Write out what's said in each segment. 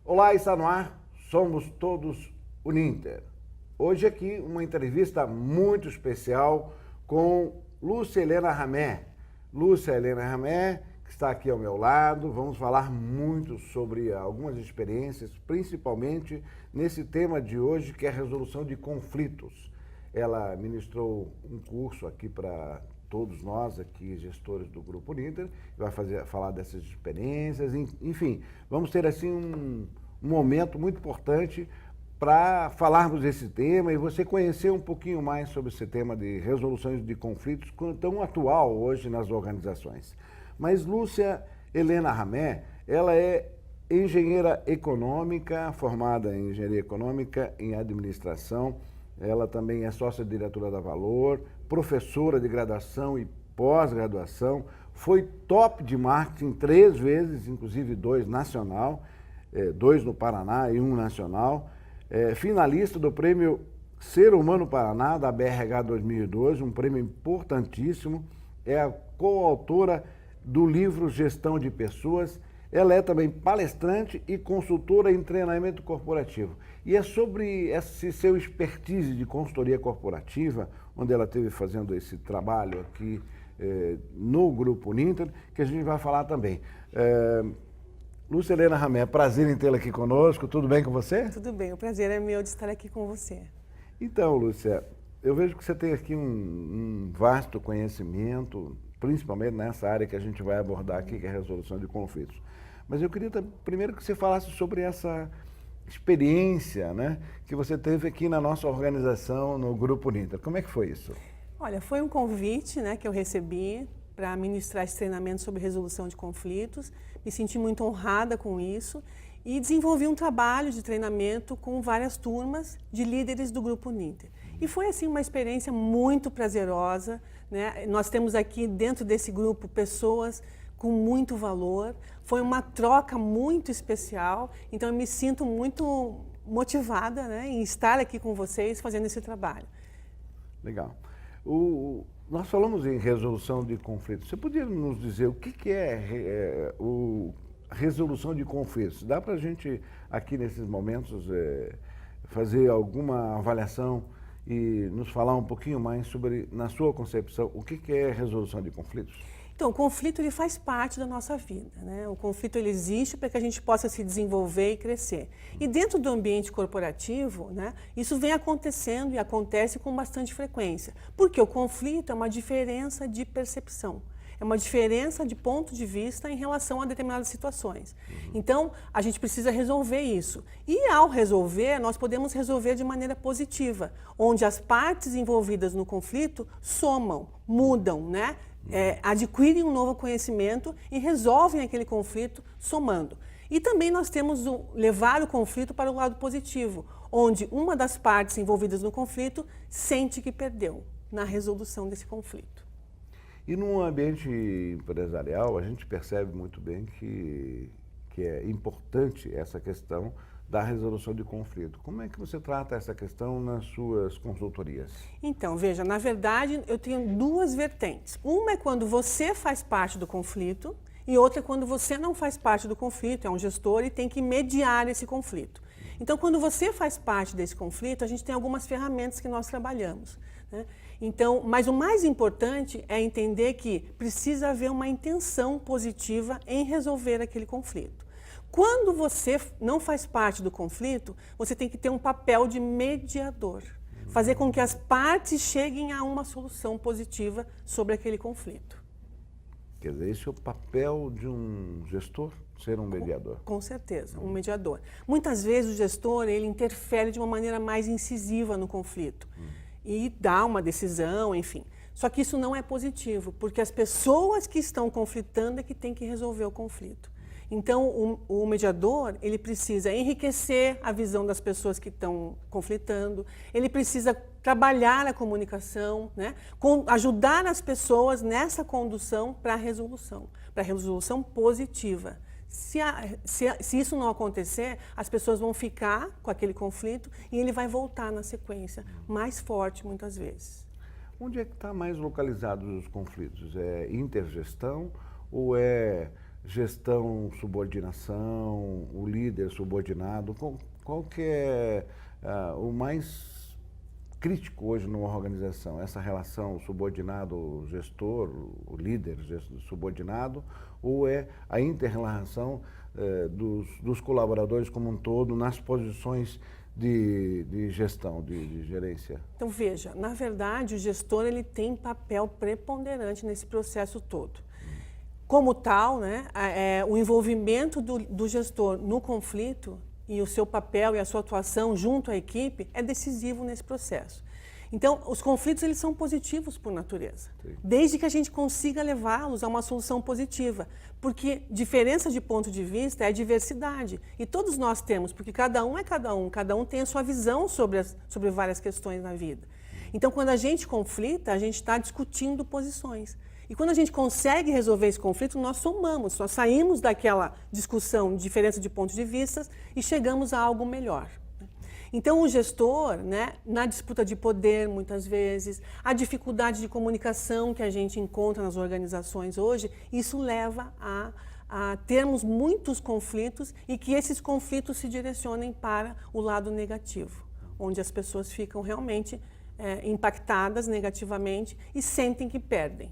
Olá, está no ar, somos todos Uninter. Hoje aqui uma entrevista muito especial com Lúcia Helena Ramé. Lúcia Helena Ramé, que está aqui ao meu lado, vamos falar muito sobre algumas experiências, principalmente nesse tema de hoje, que é a resolução de conflitos. Ela ministrou um curso aqui para todos nós aqui, gestores do Grupo Uninter, vai falar dessas experiências, enfim, vamos ter assim um momento muito importante para falarmos desse tema e você conhecer um pouquinho mais sobre esse tema de resoluções de conflitos tão atual hoje nas organizações. Mas Lúcia Helena Ramé, ela é engenheira econômica, formada em engenharia econômica, em administração. Ela também é sócia-diretora da Valor, professora de graduação e pós-graduação, foi top de marketing 3 vezes, inclusive 2 nacional, 2 no Paraná e 1 nacional, finalista do prêmio Ser Humano Paraná, da BRH 2012, um prêmio importantíssimo, é a coautora do livro Gestão de Pessoas. Ela é também palestrante e consultora em treinamento corporativo. E é sobre esse seu expertise de consultoria corporativa, onde ela esteve fazendo esse trabalho aqui no Grupo Uninter, que a gente vai falar também. Lúcia Helena Ramé, prazer em tê-la aqui conosco. Tudo bem com você? Tudo bem, o prazer é meu de estar aqui com você. Então, Lúcia, eu vejo que você tem aqui um vasto conhecimento, principalmente nessa área que a gente vai abordar aqui, que é a resolução de conflitos. Mas eu queria primeiro que você falasse sobre essa experiência, né, que você teve aqui na nossa organização, no Grupo Uninter. Como é que foi isso? Olha, foi um convite, né, que eu recebi para ministrar esse treinamento sobre resolução de conflitos. Me senti muito honrada com isso e desenvolvi um trabalho de treinamento com várias turmas de líderes do Grupo Uninter. E foi assim uma experiência muito prazerosa, né? Nós temos aqui dentro desse grupo pessoas com muito valor. Foi uma troca muito especial, então eu me sinto muito motivada, né, em estar aqui com vocês fazendo esse trabalho. Legal. Nós falamos em resolução de conflitos. Você poderia nos dizer o que é resolução de conflitos? Dá para a gente, aqui nesses momentos, fazer alguma avaliação e nos falar um pouquinho mais sobre, na sua concepção, o que é resolução de conflitos? Então, o conflito ele faz parte da nossa vida, né? O conflito ele existe para que a gente possa se desenvolver e crescer. E dentro do ambiente corporativo, né, isso vem acontecendo e acontece com bastante frequência. Porque o conflito é uma diferença de percepção. É uma diferença de ponto de vista em relação a determinadas situações. Então, a gente precisa resolver isso. E ao resolver, nós podemos resolver de maneira positiva, onde as partes envolvidas no conflito somam, mudam, né? Adquirem um novo conhecimento e resolvem aquele conflito somando. E também nós temos levar o conflito para o lado positivo, onde uma das partes envolvidas no conflito sente que perdeu na resolução desse conflito. E num ambiente empresarial, a gente percebe muito bem que é importante essa questão da resolução de conflito. Como é que você trata essa questão nas suas consultorias? Então, veja, na verdade, eu tenho 2 vertentes. Uma é quando você faz parte do conflito e outra é quando você não faz parte do conflito, é um gestor e tem que mediar esse conflito. Então, quando você faz parte desse conflito, a gente tem algumas ferramentas que nós trabalhamos, né? Então, mas o mais importante é entender que precisa haver uma intenção positiva em resolver aquele conflito. Quando você não faz parte do conflito, você tem que ter um papel de mediador. Fazer com que as partes cheguem a uma solução positiva sobre aquele conflito. Quer dizer, esse é o papel de um gestor, ser um mediador. Com certeza, um mediador. Muitas vezes o gestor ele interfere de uma maneira mais incisiva no conflito e dá uma decisão, enfim. Só que isso não é positivo, porque as pessoas que estão conflitando é que têm que resolver o conflito. Então, o mediador, ele precisa enriquecer a visão das pessoas que estão conflitando, ele precisa trabalhar a comunicação, né? Ajudar as pessoas nessa condução para a resolução positiva. Se isso não acontecer, as pessoas vão ficar com aquele conflito e ele vai voltar na sequência, mais forte muitas vezes. Onde é que está mais localizados os conflitos? É intergestão ou é gestão, subordinação, o líder subordinado? Qual que é o mais crítico hoje numa organização? Essa relação subordinado-gestor, o líder subordinado, ou é a inter-relação dos colaboradores como um todo nas posições de gestão, de gerência? Então, veja, na verdade, o gestor ele tem papel preponderante nesse processo todo. Como tal, né, o envolvimento do gestor no conflito e o seu papel e a sua atuação junto à equipe é decisivo nesse processo. Então, os conflitos eles são positivos por natureza, desde que a gente consiga levá-los a uma solução positiva, porque diferença de ponto de vista é diversidade, e todos nós temos, porque cada um tem a sua visão sobre várias questões na vida. Então, quando a gente conflita, a gente está discutindo posições. E quando a gente consegue resolver esse conflito, nós somamos, nós saímos daquela discussão de diferença de pontos de vista e chegamos a algo melhor. Então, o gestor, né, na disputa de poder, muitas vezes, a dificuldade de comunicação que a gente encontra nas organizações hoje, isso leva a termos muitos conflitos e que esses conflitos se direcionem para o lado negativo, onde as pessoas ficam realmente impactadas negativamente e sentem que perdem.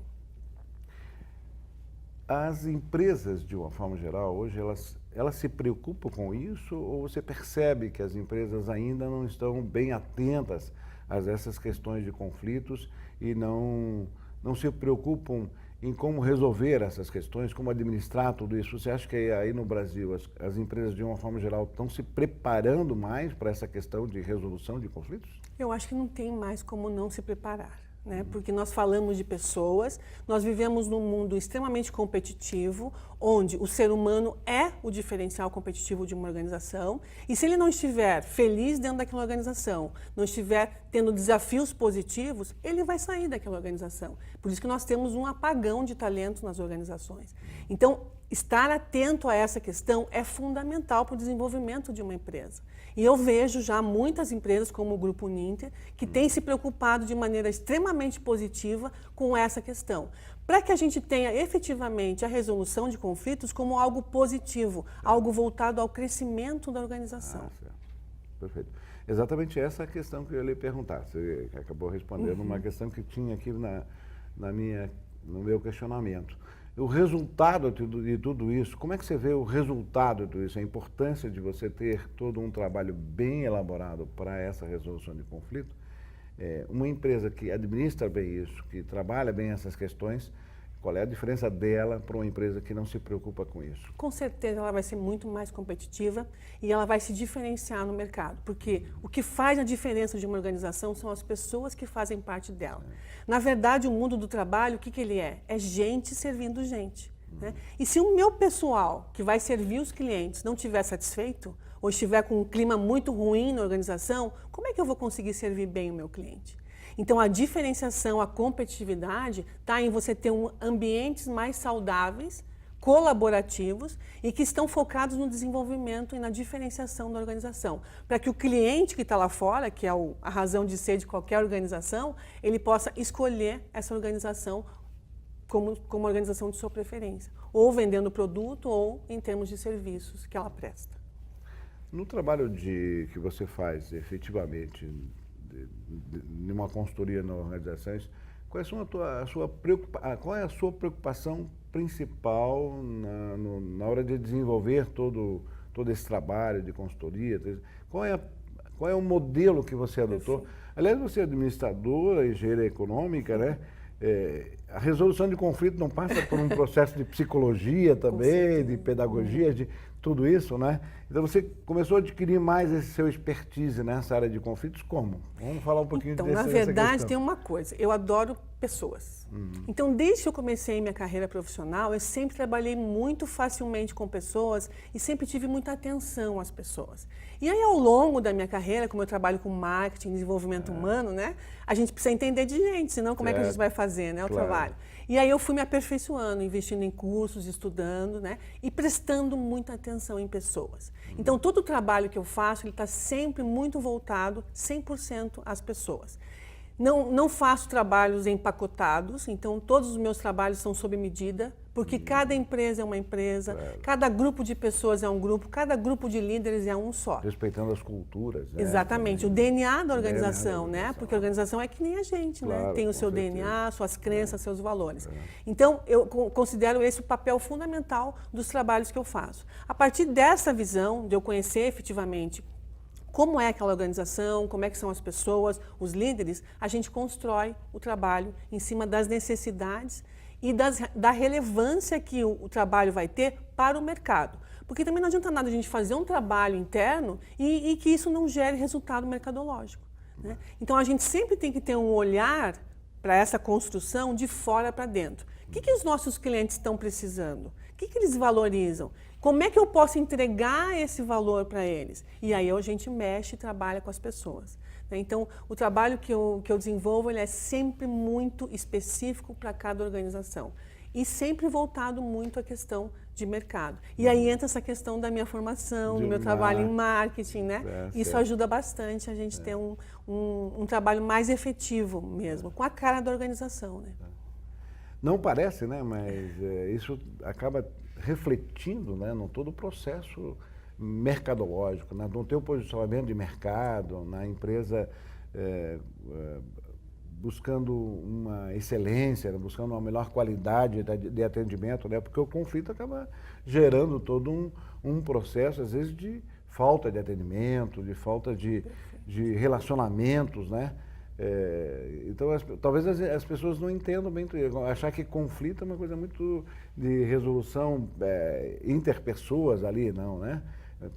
As empresas, de uma forma geral, hoje, elas se preocupam com isso, ou você percebe que as empresas ainda não estão bem atentas a essas questões de conflitos e não se preocupam em como resolver essas questões, como administrar tudo isso? Você acha que aí no Brasil as empresas, de uma forma geral, estão se preparando mais para essa questão de resolução de conflitos? Eu acho que não tem mais como não se preparar. Né? Porque nós falamos de pessoas, nós vivemos num mundo extremamente competitivo, onde o ser humano é o diferencial competitivo de uma organização, e se ele não estiver feliz dentro daquela organização, não estiver tendo desafios positivos, ele vai sair daquela organização. Por isso que nós temos um apagão de talentos nas organizações. Então, estar atento a essa questão é fundamental para o desenvolvimento de uma empresa. E eu vejo já muitas empresas, como o Grupo Uninter, que têm se preocupado de maneira extremamente positiva com essa questão, para que a gente tenha efetivamente a resolução de conflitos como algo positivo, algo voltado ao crescimento da organização. Certo. Perfeito. Exatamente essa é a questão que eu ia lhe perguntar. Você acabou respondendo uma questão que tinha aqui no meu questionamento. O resultado de tudo isso, como é que você vê o resultado de tudo isso? A importância de você ter todo um trabalho bem elaborado para essa resolução de conflito. Uma empresa que administra bem isso, que trabalha bem essas questões, qual é a diferença dela para uma empresa que não se preocupa com isso? Com certeza ela vai ser muito mais competitiva e ela vai se diferenciar no mercado, porque o que faz a diferença de uma organização são as pessoas que fazem parte dela. Na verdade, o mundo do trabalho, o que ele é? É gente servindo gente. Né? E se o meu pessoal, que vai servir os clientes, não estiver satisfeito, ou estiver com um clima muito ruim na organização, como é que eu vou conseguir servir bem o meu cliente? Então, a diferenciação, a competitividade está em você ter ambientes mais saudáveis, colaborativos e que estão focados no desenvolvimento e na diferenciação da organização, para que o cliente que está lá fora, que é a razão de ser de qualquer organização, ele possa escolher essa organização como organização de sua preferência, ou vendendo produto ou em termos de serviços que ela presta. No trabalho que você faz efetivamente, numa consultoria nas organizações, qual é a sua preocupação principal na hora de desenvolver todo esse trabalho de consultoria? Qual é o modelo que você adotou? Aliás, você é administradora, engenheira econômica, né? A resolução de conflito não passa por um processo de psicologia também, de pedagogia, de tudo isso, né? Então você começou a adquirir mais esse seu expertise nessa área de conflitos, como? Vamos falar um pouquinho então, dessa na verdade, tem uma coisa, eu adoro pessoas. Então, desde que eu comecei minha carreira profissional, eu sempre trabalhei muito facilmente com pessoas e sempre tive muita atenção às pessoas. E aí, ao longo da minha carreira, como eu trabalho com marketing, desenvolvimento humano, né? A gente precisa entender de gente, senão como é que a gente vai fazer, né, o trabalho? E aí eu fui me aperfeiçoando, investindo em cursos, estudando, né? E prestando muita atenção em pessoas. Então, todo o trabalho que eu faço, ele está sempre muito voltado 100% às pessoas. Não faço trabalhos empacotados, então todos os meus trabalhos são sob medida, porque cada empresa é uma empresa, cada grupo de pessoas é um grupo, cada grupo de líderes é um só. Respeitando as culturas, né? Exatamente, o DNA da organização, né? Porque a organização é que nem a gente, Claro, né? Tem o com seu certeza. DNA, suas crenças, seus valores. Então, eu considero esse o papel fundamental dos trabalhos que eu faço. A partir dessa visão, de eu conhecer efetivamente como é aquela organização, como é que são as pessoas, os líderes, a gente constrói o trabalho em cima das necessidades e da relevância que o trabalho vai ter para o mercado. Porque também não adianta nada a gente fazer um trabalho interno e que isso não gere resultado mercadológico, né? Então, a gente sempre tem que ter um olhar para essa construção de fora para dentro. O que os nossos clientes estão precisando? O que eles valorizam? Como é que eu posso entregar esse valor para eles? E aí a gente mexe e trabalha com as pessoas, né? Então, o trabalho que eu desenvolvo ele é sempre muito específico para cada organização e sempre voltado muito à questão de mercado. E aí entra essa questão da minha formação, do meu trabalho em marketing, né? Isso ajuda bastante a gente ter um trabalho mais efetivo mesmo, com a cara da organização, né? Não parece, né? Mas isso acaba refletindo, né, no todo o processo mercadológico, né, no teu posicionamento de mercado, na empresa buscando uma excelência, buscando uma melhor qualidade de atendimento, né, porque o conflito acaba gerando todo um processo, às vezes, de falta de atendimento, de falta de relacionamentos, né? Então, talvez as pessoas não entendam bem, achar que conflito é uma coisa muito de resolução interpessoas ali, não, né?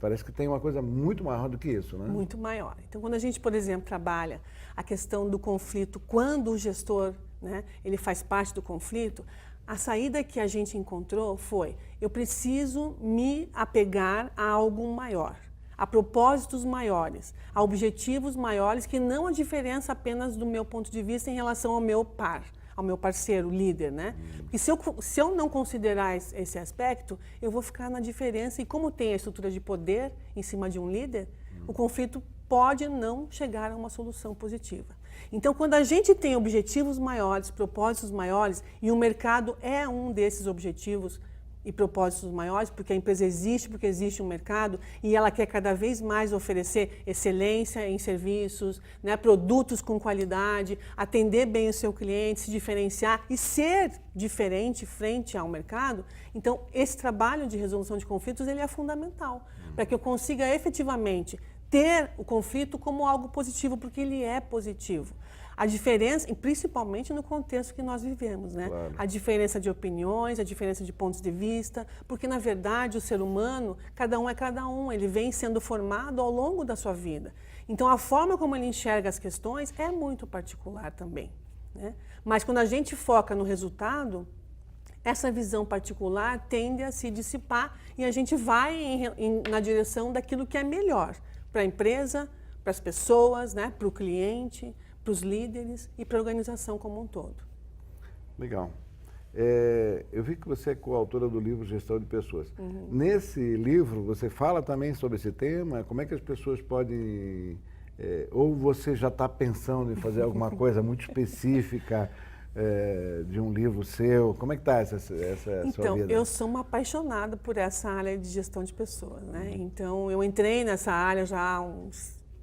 Parece que tem uma coisa muito maior do que isso, né? Muito maior. Então, quando a gente, por exemplo, trabalha a questão do conflito, quando o gestor, né, ele faz parte do conflito, a saída que a gente encontrou foi: eu preciso me apegar a algo maior, a propósitos maiores, a objetivos maiores, que não a diferença apenas do meu ponto de vista em relação ao meu par, ao meu parceiro, líder, né? Porque se eu não considerar esse aspecto, eu vou ficar na diferença, e como tem a estrutura de poder em cima de um líder, o conflito pode não chegar a uma solução positiva. Então, quando a gente tem objetivos maiores, propósitos maiores, e o mercado é um desses objetivos e propósitos maiores, porque a empresa existe, porque existe um mercado e ela quer cada vez mais oferecer excelência em serviços, né, produtos com qualidade, atender bem o seu cliente, se diferenciar e ser diferente frente ao mercado. Então, esse trabalho de resolução de conflitos ele é fundamental para que eu consiga efetivamente ter o conflito como algo positivo, porque ele é positivo. A diferença, e principalmente no contexto que nós vivemos, né? Claro. A diferença de opiniões, a diferença de pontos de vista, porque na verdade o ser humano, cada um é cada um, ele vem sendo formado ao longo da sua vida. Então a forma como ele enxerga as questões é muito particular também, né? Mas quando a gente foca no resultado, essa visão particular tende a se dissipar e a gente vai na direção daquilo que é melhor para a empresa, para as pessoas, né? Para o cliente, para os líderes e para a organização como um todo. Legal. Eu vi que você é coautora do livro Gestão de Pessoas. Nesse livro, você fala também sobre esse tema? Como é que as pessoas podem... ou você já está pensando em fazer alguma coisa muito específica de um livro seu? Como é que está essa sua vida? Então, eu sou uma apaixonada por essa área de gestão de pessoas, né? Então, eu entrei nessa área já há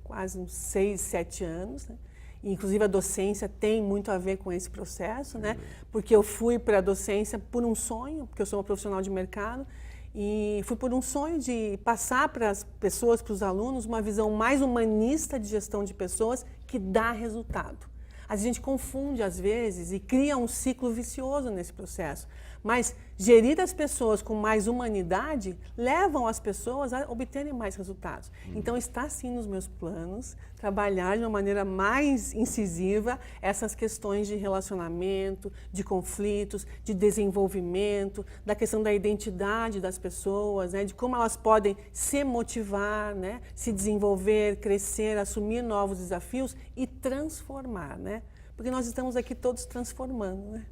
quase uns 6, 7 anos, né? Inclusive a docência tem muito a ver com esse processo, né? Porque eu fui para a docência por um sonho, porque eu sou uma profissional de mercado, e fui por um sonho de passar para as pessoas, para os alunos, uma visão mais humanista de gestão de pessoas que dá resultado. A gente confunde às vezes e cria um ciclo vicioso nesse processo. Mas gerir as pessoas com mais humanidade levam as pessoas a obterem mais resultados. Então está sim nos meus planos trabalhar de uma maneira mais incisiva essas questões de relacionamento, de conflitos, de desenvolvimento, da questão da identidade das pessoas, né, de como elas podem se motivar, né, se desenvolver, crescer, assumir novos desafios e transformar, né? Porque nós estamos aqui todos transformando, né?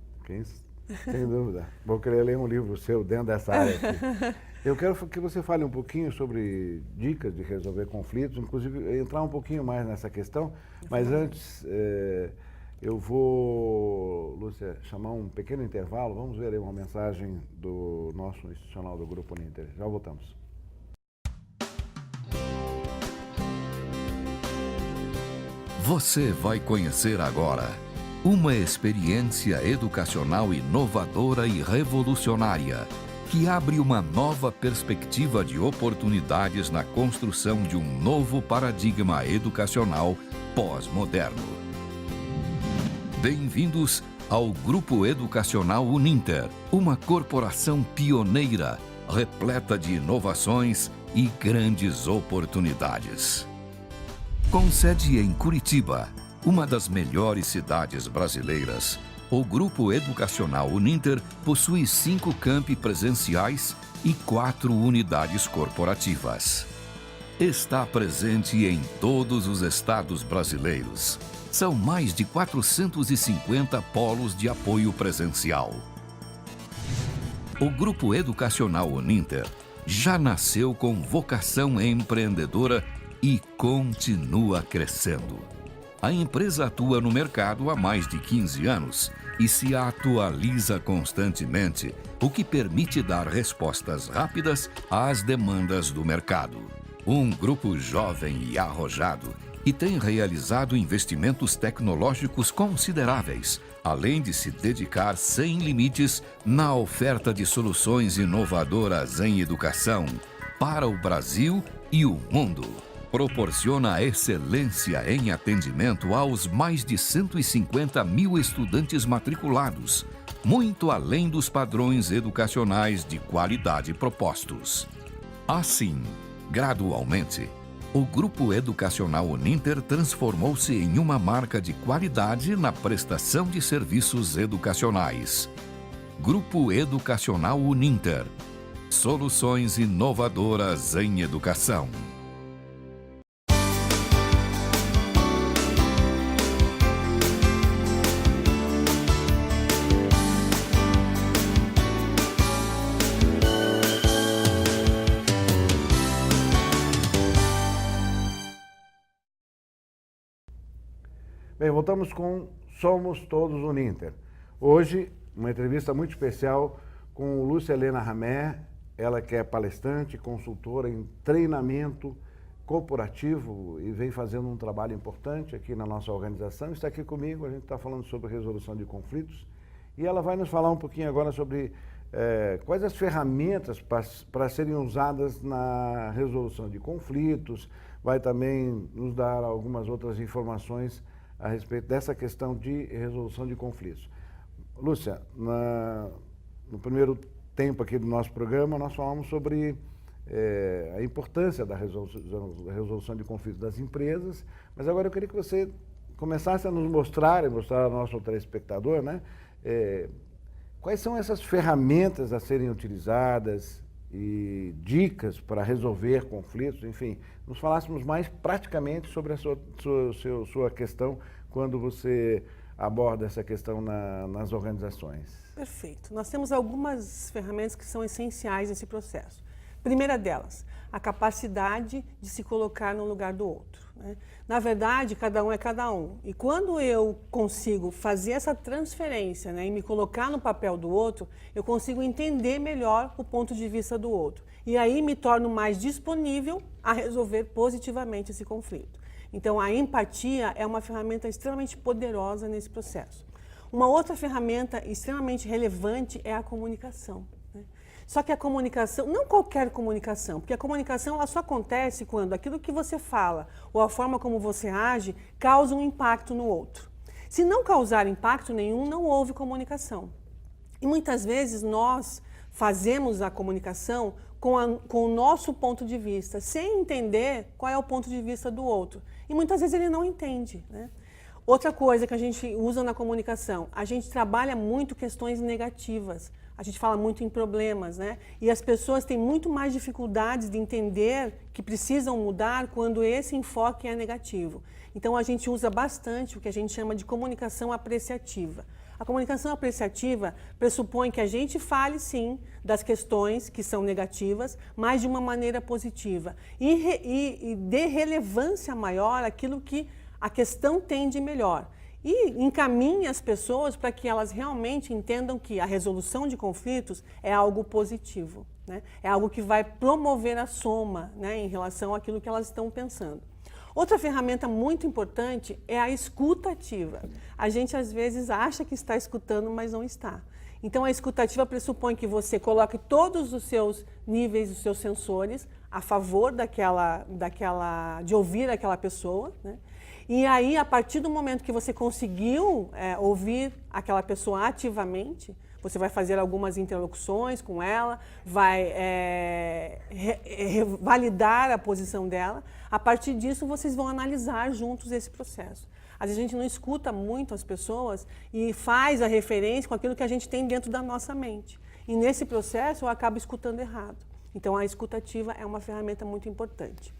Sem dúvida. Vou querer ler um livro seu dentro dessa área aqui. Eu quero que você fale um pouquinho sobre dicas de resolver conflitos, inclusive entrar um pouquinho mais nessa questão, mas antes Eu vou, Lúcia, chamar um pequeno intervalo. Vamos ver aí uma mensagem do nosso institucional do Grupo Uninter. Já voltamos. Você vai conhecer agora uma experiência educacional inovadora e revolucionária que abre uma nova perspectiva de oportunidades na construção de um novo paradigma educacional pós-moderno. Bem-vindos ao Grupo Educacional Uninter, uma corporação pioneira, repleta de inovações e grandes oportunidades. Com sede em Curitiba, uma das melhores cidades brasileiras, o Grupo Educacional Uninter possui 5 campi presenciais e 4 unidades corporativas. Está presente em todos os estados brasileiros. São mais de 450 polos de apoio presencial. O Grupo Educacional Uninter já nasceu com vocação empreendedora e continua crescendo. A empresa atua no mercado há mais de 15 anos e se atualiza constantemente, o que permite dar respostas rápidas às demandas do mercado. Um grupo jovem e arrojado e tem realizado investimentos tecnológicos consideráveis, além de se dedicar sem limites na oferta de soluções inovadoras em educação para o Brasil e o mundo. Proporciona excelência em atendimento aos mais de 150 mil estudantes matriculados, muito além dos padrões educacionais de qualidade propostos. Assim, gradualmente, o Grupo Educacional Uninter transformou-se em uma marca de qualidade na prestação de serviços educacionais. Grupo Educacional Uninter. Soluções inovadoras em educação. Bem, voltamos com Somos Todos Uninter. Hoje, uma entrevista muito especial com Lúcia Helena Ramé, ela que é palestrante, consultora em treinamento corporativo e vem fazendo um trabalho importante aqui na nossa organização. Está aqui comigo, a gente está falando sobre resolução de conflitos e ela vai nos falar um pouquinho agora sobre quais as ferramentas para serem usadas na resolução de conflitos, vai também nos dar algumas outras informações a respeito dessa questão de resolução de conflitos. Lúcia, no primeiro tempo aqui do nosso programa, nós falamos sobre a importância da resolução de conflitos das empresas, mas agora eu queria que você começasse a nos mostrar, e mostrar ao nosso telespectador, né, quais são essas ferramentas a serem utilizadas e dicas para resolver conflitos, enfim, nos falássemos mais praticamente sobre a sua questão quando você aborda essa questão nas organizações. Perfeito. Nós temos algumas ferramentas que são essenciais nesse processo. Primeira delas, a capacidade de se colocar no lugar do outro, né? Na verdade, cada um é cada um. E quando eu consigo fazer essa transferência, né, e me colocar no papel do outro, eu consigo entender melhor o ponto de vista do outro. E aí me torno mais disponível a resolver positivamente esse conflito. Então, a empatia é uma ferramenta extremamente poderosa nesse processo. Uma outra ferramenta extremamente relevante é a comunicação, né? Só que a comunicação, não qualquer comunicação, porque a comunicação ela só acontece quando aquilo que você fala ou a forma como você age causa um impacto no outro. Se não causar impacto nenhum, não houve comunicação. E muitas vezes nós fazemos a comunicação com o nosso ponto de vista, sem entender qual é o ponto de vista do outro. E muitas vezes ele não entende, né? Outra coisa que a gente usa na comunicação, a gente trabalha muito questões negativas. A gente fala muito em problemas, né? E as pessoas têm muito mais dificuldades de entender que precisam mudar quando esse enfoque é negativo. Então, a gente usa bastante o que a gente chama de comunicação apreciativa. A comunicação apreciativa pressupõe que a gente fale, sim, das questões que são negativas, mas de uma maneira positiva. E dê relevância maior àquilo que a questão tem de melhor. e encaminhe as pessoas para que elas realmente entendam que a resolução de conflitos é algo positivo, né? É algo que vai promover a soma, né, em relação àquilo que elas estão pensando. Outra ferramenta muito importante é a escuta ativa. A gente às vezes acha que está escutando, mas não está. Então a escuta ativa pressupõe que você coloque todos os seus níveis, os seus sensores a favor de ouvir aquela pessoa, né? E aí, a partir do momento que você conseguiu ouvir aquela pessoa ativamente, você vai fazer algumas interlocuções com ela, vai validar a posição dela. A partir disso, vocês vão analisar juntos esse processo. Às vezes a gente não escuta muito as pessoas e faz a referência com aquilo que a gente tem dentro da nossa mente. E nesse processo eu acabo escutando errado. Então a escuta ativa é uma ferramenta muito importante.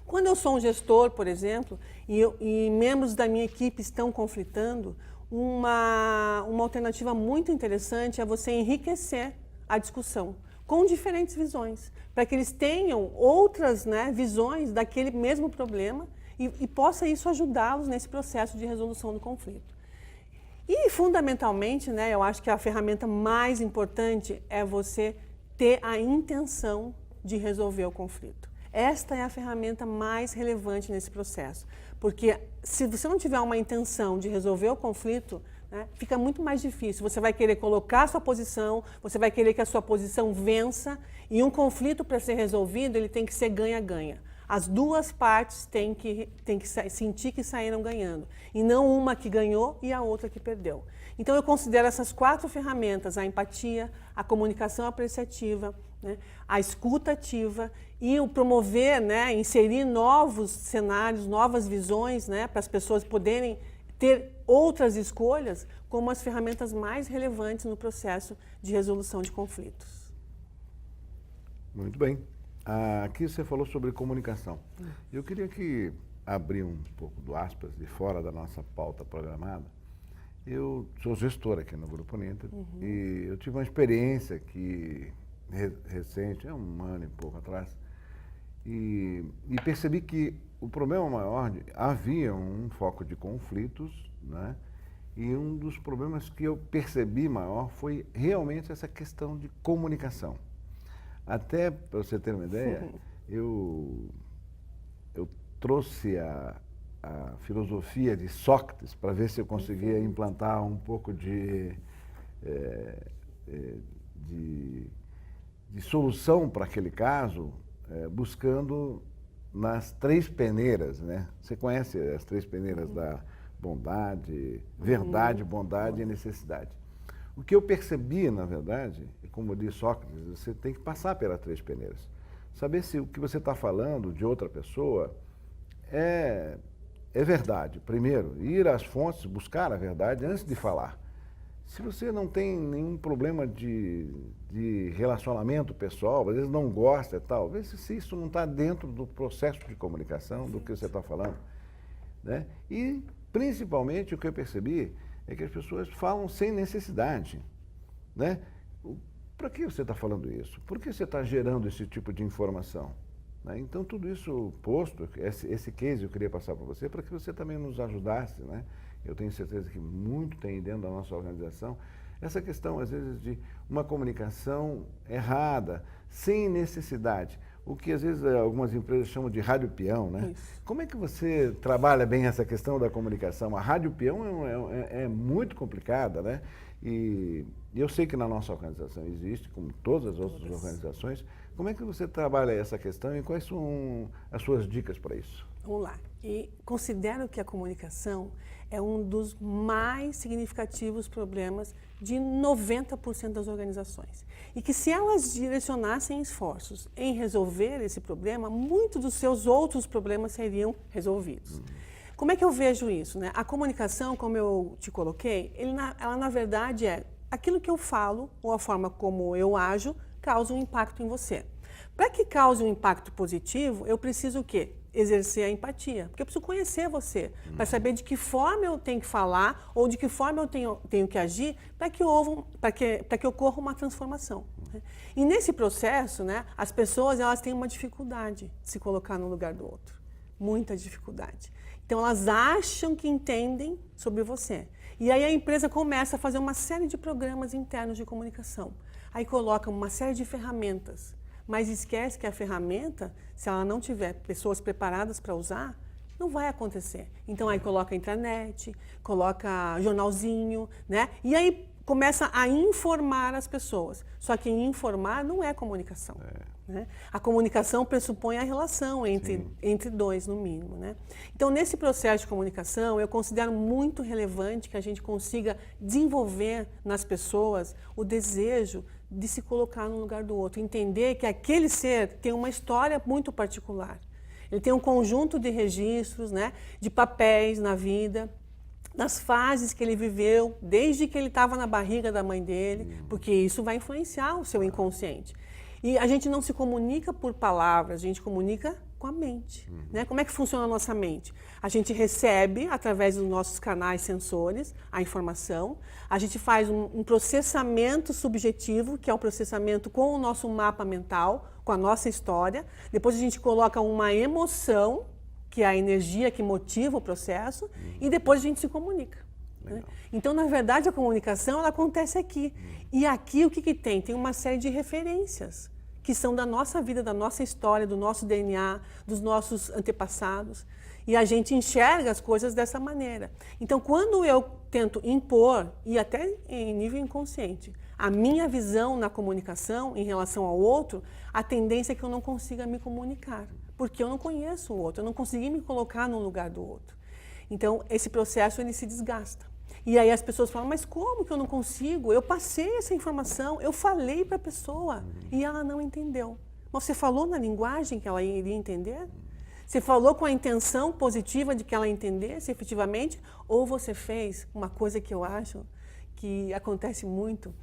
Quando eu sou um gestor, por exemplo, e membros da minha equipe estão conflitando, uma alternativa muito interessante é você enriquecer a discussão com diferentes visões, para que eles tenham outras, né, visões daquele mesmo problema e possa isso ajudá-los nesse processo de resolução do conflito. E, fundamentalmente, né, eu acho que a ferramenta mais importante é você ter a intenção de resolver o conflito. Esta é a ferramenta mais relevante nesse processo, porque se você não tiver uma intenção de resolver o conflito, né, fica muito mais difícil. Você vai querer colocar a sua posição, você vai querer que a sua posição vença, e um conflito, para ser resolvido, ele tem que ser ganha-ganha. As duas partes têm que sentir que saíram ganhando, e não uma que ganhou e a outra que perdeu. Então, eu considero essas 4 ferramentas: a empatia, a comunicação apreciativa, né, a escuta ativa e o promover, né, inserir novos cenários, novas visões, né, para as pessoas poderem ter outras escolhas, como as ferramentas mais relevantes no processo de resolução de conflitos. Muito bem. Aqui você falou sobre comunicação. Eu queria abrir um pouco do aspas de fora da nossa pauta programada. Eu sou gestor aqui no Grupo Uninter e eu tive uma experiência que recente, um ano e pouco atrás, e percebi que o problema maior, havia um foco de conflitos, né? E um dos problemas que eu percebi maior foi realmente essa questão de comunicação. Até, para você ter uma ideia, eu trouxe a filosofia de Sócrates para ver se eu conseguia implantar um pouco de solução para aquele caso, buscando nas 3 peneiras, né? Você conhece as 3 peneiras da bondade, verdade, bondade e necessidade. O que eu percebi, na verdade, como diz Sócrates, você tem que passar pelas 3 peneiras. Saber se o que você está falando de outra pessoa é verdade. Primeiro, ir às fontes, buscar a verdade antes de falar. Se você não tem nenhum problema de relacionamento pessoal, às vezes não gosta e tal, vê se isso não está dentro do processo de comunicação, do que você está falando, né? E, principalmente, o que eu percebi é que as pessoas falam sem necessidade, né? Para que você está falando isso? Por que você está gerando esse tipo de informação? Né? Então, tudo isso posto, esse case eu queria passar para você, para que você também nos ajudasse, né? Eu tenho certeza que muito tem dentro da nossa organização essa questão, às vezes, de uma comunicação errada, sem necessidade. O que, às vezes, algumas empresas chamam de rádio peão, né? Isso. Como é que você trabalha bem essa questão da comunicação? A rádio peão é muito complicada, né? E eu sei que na nossa organização existe, como todas as outras organizações. Como é que você trabalha essa questão e quais são as suas dicas para isso? Vamos lá. E considero que a comunicação é um dos mais significativos problemas de 90% das organizações. E que se elas direcionassem esforços em resolver esse problema, muitos dos seus outros problemas seriam resolvidos. Como é que eu vejo isso, né? A comunicação, como eu te coloquei, ela na verdade é aquilo que eu falo ou a forma como eu ajo causa um impacto em você. Para que cause um impacto positivo, eu preciso o quê? Exercer a empatia, porque eu preciso conhecer você, para saber de que forma eu tenho que falar ou de que forma eu tenho que agir para que ocorra uma transformação. Né? E nesse processo, né, as pessoas elas têm uma dificuldade de se colocar no lugar do outro. muita dificuldade. Então, elas acham que entendem sobre você. E aí a empresa começa a fazer uma série de programas internos de comunicação. Aí coloca uma série de ferramentas, mas esquece que a ferramenta, se ela não tiver pessoas preparadas para usar, não vai acontecer. Então aí coloca a intranet, coloca jornalzinho, né? E aí começa a informar as pessoas. Só que informar não é comunicação. Né? A comunicação pressupõe a relação entre dois, no mínimo. Né? Então, nesse processo de comunicação, eu considero muito relevante que a gente consiga desenvolver nas pessoas o desejo de se colocar no lugar do outro, entender que aquele ser tem uma história muito particular. Ele tem um conjunto de registros, né, de papéis na vida, das fases que ele viveu, desde que ele estava na barriga da mãe dele, porque isso vai influenciar o seu inconsciente. E a gente não se comunica por palavras, a gente comunica com a mente. Né? Como é que funciona a nossa mente? A gente recebe, através dos nossos canais sensores, a informação, a gente faz um processamento subjetivo, que é um processamento com o nosso mapa mental, com a nossa história, depois a gente coloca uma emoção, que é a energia que motiva o processo, e depois a gente se comunica. Né? Então, na verdade, a comunicação ela acontece aqui. E aqui o que tem? Tem uma série de referências que são da nossa vida, da nossa história, do nosso DNA, dos nossos antepassados. E a gente enxerga as coisas dessa maneira. Então, quando eu tento impor, e até em nível inconsciente, a minha visão na comunicação em relação ao outro, a tendência é que eu não consiga me comunicar, porque eu não conheço o outro, eu não consegui me colocar no lugar do outro. Então, esse processo ele se desgasta. E aí as pessoas falam, mas como que eu não consigo? Eu passei essa informação, eu falei para a pessoa e ela não entendeu. Mas você falou na linguagem que ela iria entender? Você falou com a intenção positiva de que ela entendesse efetivamente? Ou você fez uma coisa que eu acho que acontece muito?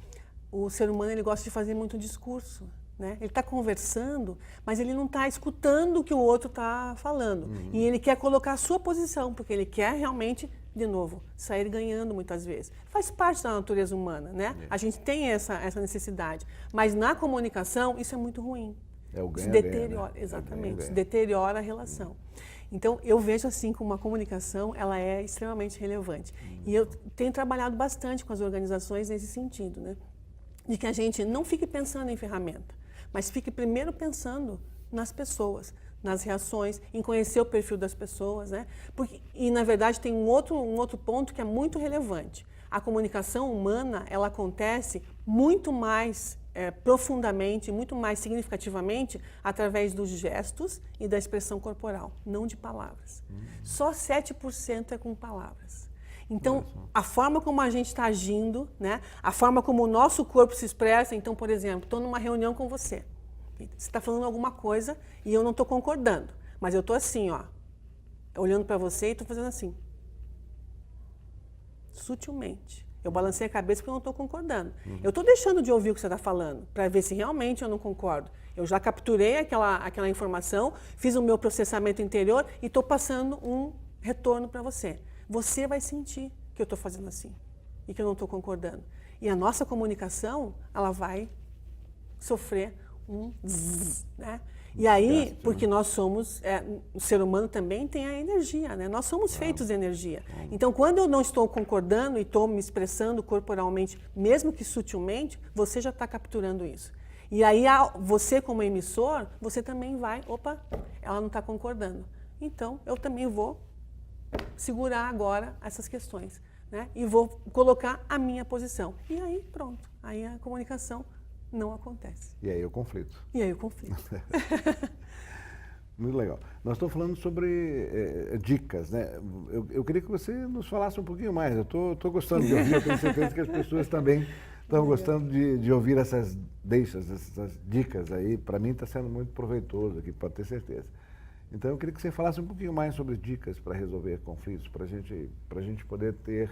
O ser humano ele gosta de fazer muito discurso. Né? Ele está conversando, mas ele não está escutando o que o outro está falando. E ele quer colocar a sua posição, porque ele quer realmente, de novo, sair ganhando muitas vezes. Faz parte da natureza humana, né? A gente tem essa necessidade. Mas na comunicação, isso é muito ruim. É o ganha-ganha. Se deteriora, Né? exatamente, se deteriora a relação. Então, eu vejo assim como a comunicação ela é extremamente relevante. E eu tenho trabalhado bastante com as organizações nesse sentido, né? De que a gente não fique pensando em ferramenta, mas fique primeiro pensando nas pessoas, nas reações, em conhecer o perfil das pessoas, né? E, na verdade, tem um outro ponto que é muito relevante. A comunicação humana, ela acontece muito mais profundamente, muito mais significativamente através dos gestos e da expressão corporal, não de palavras. Só 7% é com palavras. Então, a forma como a gente está agindo, né? A forma como o nosso corpo se expressa. Então, por exemplo, estou numa reunião com você. Você está falando alguma coisa e eu não estou concordando. Mas eu estou assim, ó, olhando para você e estou fazendo assim. Sutilmente. Eu balancei a cabeça porque eu não estou concordando. Eu estou deixando de ouvir o que você está falando, para ver se realmente eu não concordo. Eu já capturei aquela informação, fiz o meu processamento interior e estou passando um retorno para você. Você vai sentir que eu estou fazendo assim e que eu não estou concordando. E a nossa comunicação, ela vai sofrer um zzz, né? E aí, porque nós somos, o ser humano também tem a energia, né? Nós somos feitos de energia. Então, quando eu não estou concordando e estou me expressando corporalmente, mesmo que sutilmente, você já está capturando isso. E aí, você como emissor, você também vai, opa, ela não está concordando. Então, eu também vou segurar agora essas questões, né? E vou colocar a minha posição. E aí, pronto. Aí a comunicação não acontece. E aí o conflito. E aí o conflito. Muito legal. Nós estamos falando sobre dicas, né? Eu queria que você nos falasse um pouquinho mais. Eu estou gostando de ouvir, eu tenho certeza que as pessoas também estão gostando de ouvir essas deixas, essas dicas aí. Para mim está sendo muito proveitoso aqui, pode ter certeza. Então eu queria que você falasse um pouquinho mais sobre dicas para resolver conflitos, para a gente poder ter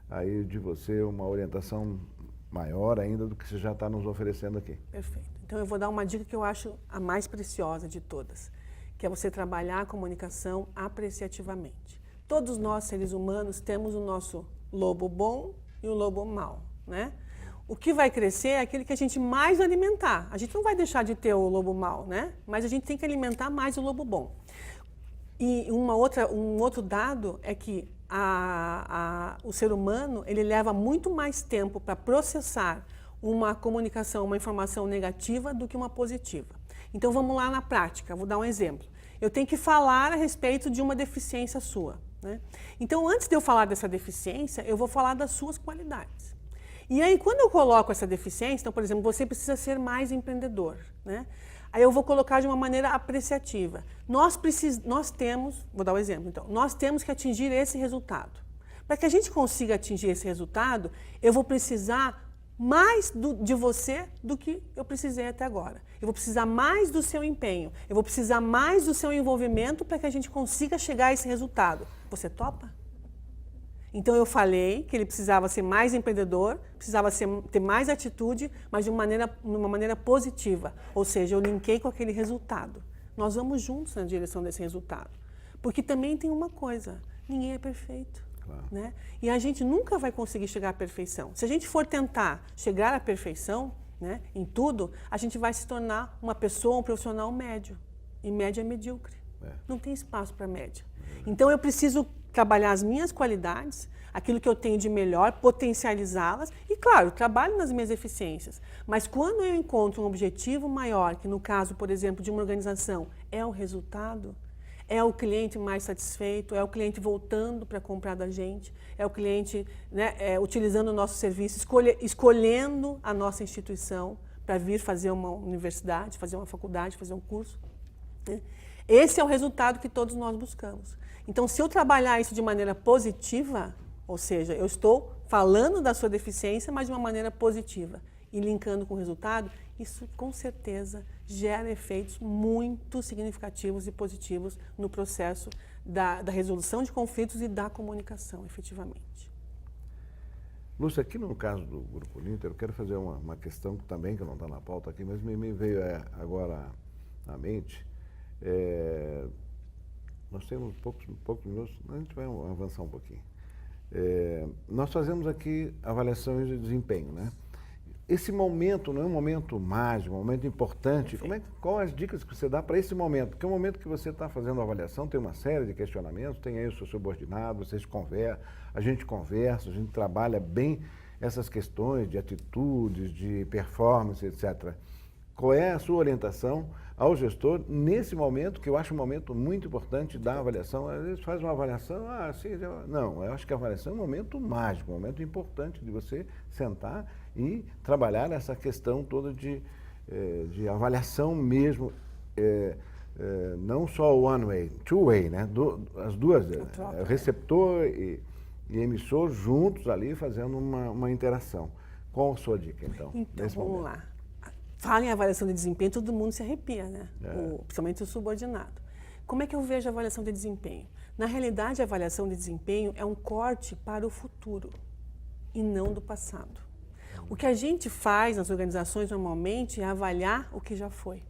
aí de você uma orientação maior ainda do que você já está nos oferecendo aqui. Perfeito. Então eu vou dar uma dica que eu acho a mais preciosa de todas, que é você trabalhar a comunicação apreciativamente. Todos nós, seres humanos, temos o nosso lobo bom e o lobo mau, né? O que vai crescer é aquele que a gente mais alimentar. A gente não vai deixar de ter o lobo mau, né? Mas a gente tem que alimentar mais o lobo bom. E um outro dado é que o ser humano ele leva muito mais tempo para processar uma comunicação, uma informação negativa do que uma positiva. Então vamos lá na prática, vou dar um exemplo. Eu tenho que falar a respeito de uma deficiência sua, né? Então antes de eu falar dessa deficiência, eu vou falar das suas qualidades. E aí quando eu coloco essa deficiência, então por exemplo, você precisa ser mais empreendedor, né? Aí eu vou colocar de uma maneira apreciativa. Nós temos, vou dar um exemplo então, nós temos que atingir esse resultado. Para que a gente consiga atingir esse resultado, eu vou precisar mais de você do que eu precisei até agora. Eu vou precisar mais do seu empenho, eu vou precisar mais do seu envolvimento para que a gente consiga chegar a esse resultado. Você topa? Então eu falei que ele precisava ser mais empreendedor, precisava ter mais atitude, mas de uma maneira positiva. Ou seja, eu linkei com aquele resultado. Nós vamos juntos na direção desse resultado. Porque também tem uma coisa, ninguém é perfeito. Claro. Né? E a gente nunca vai conseguir chegar à perfeição. Se a gente for tentar chegar à perfeição, né, em tudo, a gente vai se tornar uma pessoa, um profissional médio. E média é medíocre. Não tem espaço para média. Então eu preciso trabalhar as minhas qualidades, aquilo que eu tenho de melhor, potencializá-las e, claro, trabalho nas minhas eficiências. Mas quando eu encontro um objetivo maior, que no caso, por exemplo, de uma organização, é o resultado, é o cliente mais satisfeito, é o cliente voltando para comprar da gente, é o cliente, né, utilizando o nosso serviço, escolhendo a nossa instituição para vir fazer uma universidade, fazer uma faculdade, fazer um curso, né? Esse é o resultado que todos nós buscamos. Então, se eu trabalhar isso de maneira positiva, ou seja, eu estou falando da sua deficiência, mas de uma maneira positiva e linkando com o resultado, isso com certeza gera efeitos muito significativos e positivos no processo da resolução de conflitos e da comunicação, efetivamente. Lúcia, aqui no caso do Grupo Uninter, eu quero fazer uma questão também, que não está na pauta aqui, mas me veio agora à mente. Nós temos poucos minutos, a gente vai avançar um pouquinho. Nós fazemos aqui avaliações de desempenho, né? Esse momento não é um momento mágico, um momento importante. Quais as dicas que você dá para esse momento? Porque é um momento que você está fazendo a avaliação, tem uma série de questionamentos, tem aí o seu subordinado, vocês conversam, a gente trabalha bem essas questões de atitudes, de performance, etc. Qual é a sua orientação ao gestor nesse momento, que eu acho um momento muito importante da avaliação? Às vezes faz uma avaliação, não, eu acho que a avaliação é um momento mágico, um momento importante de você sentar e trabalhar essa questão toda de avaliação mesmo, não só one way, two way, né? As duas, receptor e emissor juntos ali fazendo uma interação. Qual a sua dica, então? Então, vamos lá. Fala em avaliação de desempenho, todo mundo se arrepia, né? Principalmente o subordinado. Como é que eu vejo a avaliação de desempenho? Na realidade, a avaliação de desempenho é um corte para o futuro e não do passado. O que a gente faz nas organizações normalmente é avaliar o que já foi.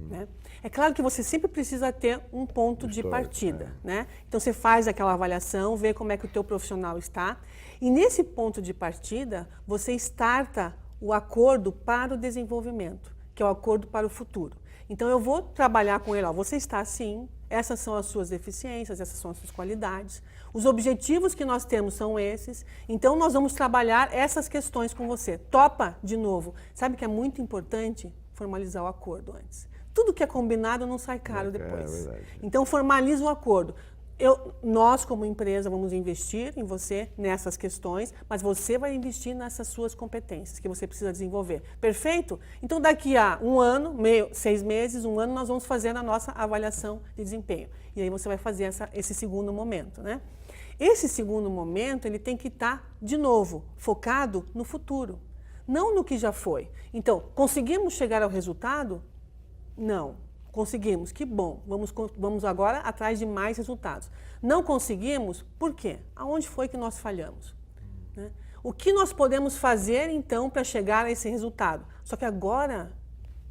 Né? É claro que você sempre precisa ter um ponto de partida. Né? Então você faz aquela avaliação, vê como é que o teu profissional está e nesse ponto de partida você starta o acordo para o desenvolvimento, que é o acordo para o futuro. Então eu vou trabalhar com ele, você está assim, essas são as suas deficiências, essas são as suas qualidades, os objetivos que nós temos são esses, então nós vamos trabalhar essas questões com você. Topa de novo. Sabe que é muito importante formalizar o acordo antes. Tudo que é combinado não sai caro depois. Então formaliza o acordo. Nós, como empresa, vamos investir em você nessas questões, mas você vai investir nessas suas competências que você precisa desenvolver. Perfeito? Então, daqui a 1 ano, 6 meses, 1 ano, nós vamos fazer a nossa avaliação de desempenho. E aí você vai fazer esse segundo momento, né? Esse segundo momento, ele tem que estar, de novo, focado no futuro, não no que já foi. Então, conseguimos chegar ao resultado? Não. Conseguimos, que bom, vamos agora atrás de mais resultados. Não conseguimos, por quê? Aonde foi que nós falhamos? Né? O que nós podemos fazer, então, para chegar a esse resultado? Só que agora,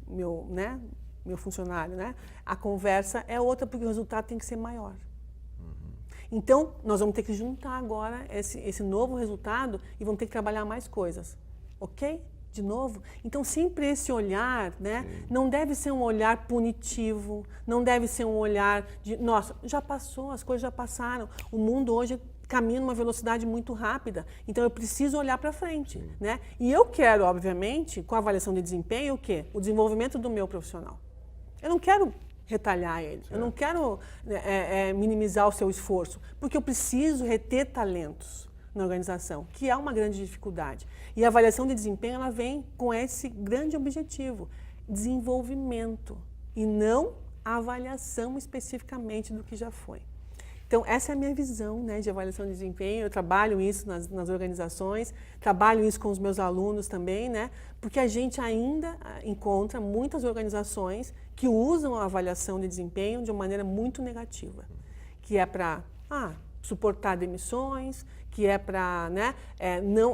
meu funcionário, né, a conversa é outra, porque o resultado tem que ser maior. Então, nós vamos ter que juntar agora esse novo resultado e vamos ter que trabalhar mais coisas. Ok? De novo? Então, sempre esse olhar, né, não deve ser um olhar punitivo, não deve ser um olhar de, nossa, já passou, as coisas já passaram, o mundo hoje caminha numa velocidade muito rápida, então eu preciso olhar para frente, né? E eu quero, obviamente, com a avaliação de desempenho, o quê? O desenvolvimento do meu profissional. Eu não quero retalhar ele, eu não quero minimizar o seu esforço, porque eu preciso reter talentos na organização, que é uma grande dificuldade. E a avaliação de desempenho, ela vem com esse grande objetivo, desenvolvimento, e não a avaliação especificamente do que já foi. Então, essa é a minha visão, né, de avaliação de desempenho. Eu trabalho isso nas organizações, trabalho isso com os meus alunos também, né, porque a gente ainda encontra muitas organizações que usam a avaliação de desempenho de uma maneira muito negativa, que é para suportar demissões, que é para, né,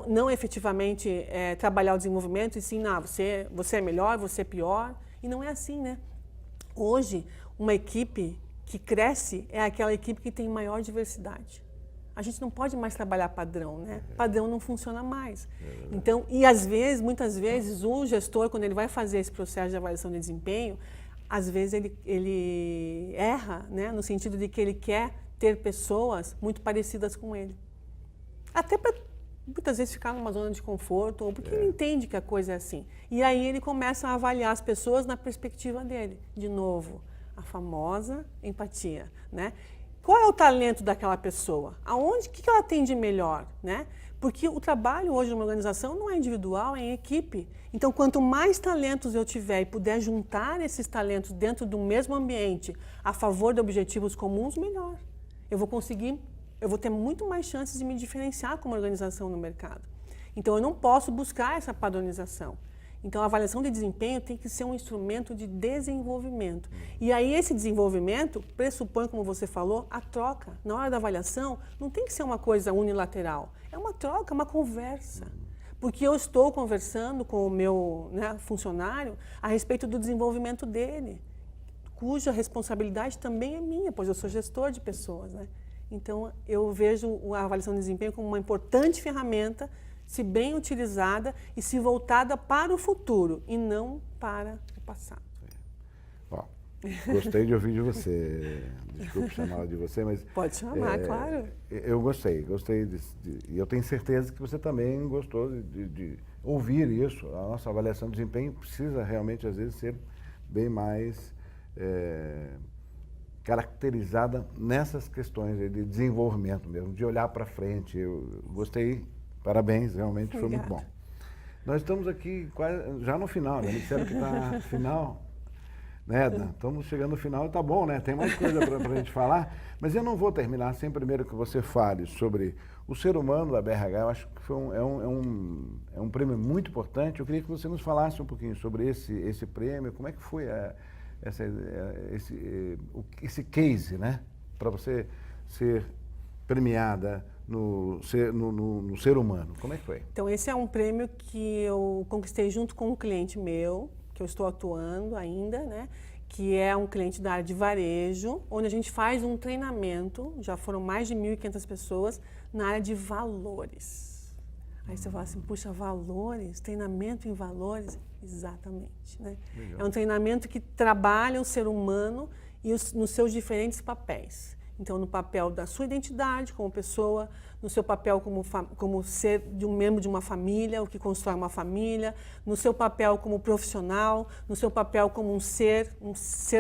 não efetivamente trabalhar o desenvolvimento, e sim, não, você é melhor, você é pior. E não é assim, né? Hoje, uma equipe que cresce é aquela equipe que tem maior diversidade. A gente não pode mais trabalhar padrão, né? Padrão não funciona mais. Então, e às vezes, muitas vezes, o gestor, quando ele vai fazer esse processo de avaliação de desempenho, às vezes ele erra, né? No sentido de que ele quer ter pessoas muito parecidas com ele. Até para, muitas vezes, ficar numa zona de conforto, ou porque ele entende que a coisa é assim. E aí ele começa a avaliar as pessoas na perspectiva dele. De novo, a famosa empatia, né? Qual é o talento daquela pessoa? O que ela tem de melhor, né? Porque o trabalho hoje numa organização não é individual, é em equipe. Então, quanto mais talentos eu tiver e puder juntar esses talentos dentro do mesmo ambiente a favor de objetivos comuns, melhor. Eu vou ter muito mais chances de me diferenciar como organização no mercado. Então, eu não posso buscar essa padronização. Então, a avaliação de desempenho tem que ser um instrumento de desenvolvimento. E aí, esse desenvolvimento pressupõe, como você falou, a troca. Na hora da avaliação, não tem que ser uma coisa unilateral. É uma troca, uma conversa. Porque eu estou conversando com o meu, né, funcionário a respeito do desenvolvimento dele, cuja responsabilidade também é minha, pois eu sou gestor de pessoas, né? Então, eu vejo a avaliação de desempenho como uma importante ferramenta, se bem utilizada e se voltada para o futuro e não para o passado. Bom, gostei de ouvir de você. Desculpe chamar de você, mas... Pode chamar, claro. Eu gostei e eu tenho certeza que você também gostou de ouvir isso. A nossa avaliação de desempenho precisa realmente, às vezes, ser bem mais caracterizada nessas questões de desenvolvimento mesmo, de olhar para frente. Eu gostei. Parabéns, realmente foi muito bom. Nós estamos aqui quase, já no final, né? Me disseram que está no final, né, Edna? Estamos chegando no final, tá bom, né? Tem mais coisa para a gente falar, mas eu não vou terminar sem primeiro que você fale sobre o ser humano da BRH. Eu acho que é um prêmio muito importante. Eu queria que você nos falasse um pouquinho sobre esse prêmio, como é que foi esse case, né? Para você ser premiada no ser humano. Como é que foi? Então, esse é um prêmio que eu conquistei junto com um cliente meu, que eu estou atuando ainda, né? Que é um cliente da área de varejo, onde a gente faz um treinamento, já foram mais de 1.500 pessoas, na área de valores. Aí você fala assim, puxa, valores? Treinamento em valores? Exatamente, né? É um treinamento que trabalha o ser humano e nos seus diferentes papéis. Então, no papel da sua identidade como pessoa, no seu papel como ser de um membro de uma família, o que constrói uma família, no seu papel como profissional, no seu papel como um ser